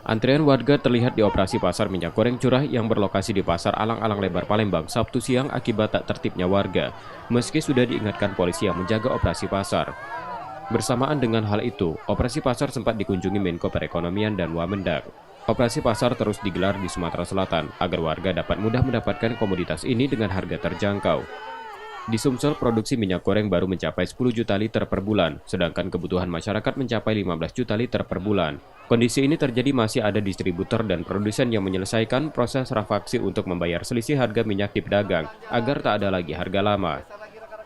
Antrean warga terlihat di operasi pasar minyak goreng curah yang berlokasi di Pasar Alang-Alang Lebar Palembang Sabtu siang akibat tak tertibnya warga, meski sudah diingatkan polisi yang menjaga operasi pasar. Bersamaan dengan hal itu, operasi pasar sempat dikunjungi Menko Perekonomian dan Wamendak. Operasi pasar terus digelar di Sumatera Selatan agar warga dapat mudah mendapatkan komoditas ini dengan harga terjangkau. Di Sumsel, produksi minyak goreng baru mencapai 10 juta liter per bulan, sedangkan kebutuhan masyarakat mencapai 15 juta liter per bulan. Kondisi ini terjadi masih ada distributor dan produsen yang menyelesaikan proses rafaksi untuk membayar selisih harga minyak di pedagang agar tak ada lagi harga lama.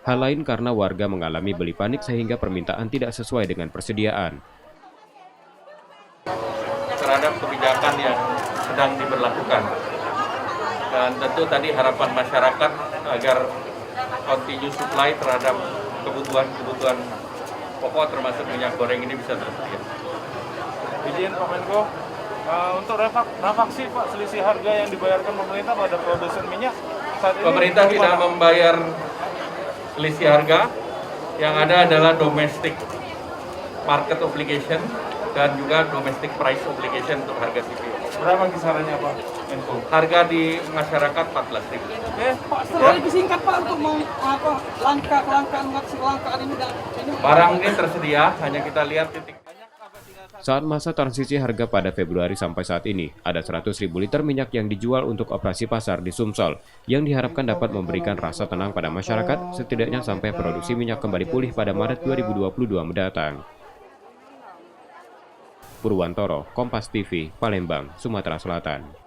Hal lain karena warga mengalami beli panik sehingga permintaan tidak sesuai dengan persediaan. Terhadap kebijakan yang sedang diberlakukan. Dan tentu tadi harapan masyarakat agar continue supply terhadap kebutuhan pokok termasuk minyak goreng ini bisa tersedia. Izin Pak Menko, untuk refaksi Pak, selisih harga yang dibayarkan pemerintah pada produsen minyak saat ini Pemerintah tidak membayar selisih harga, yang ada adalah domestic market obligation dan juga domestic price obligation untuk harga CPO. Berapa kisarannya Pak Menko? Harga di masyarakat 14.000. Pak, setelah lebih singkat Pak untuk kelangkaan ini dan ini. Barang ini tersedia, hanya kita lihat titik. Saat masa transisi harga pada Februari sampai saat ini, ada 100.000 liter minyak yang dijual untuk operasi pasar di Sumsel, yang diharapkan dapat memberikan rasa tenang pada masyarakat, setidaknya sampai produksi minyak kembali pulih pada Maret 2022 mendatang. Purwantoro, Kompas TV, Palembang, Sumatera Selatan.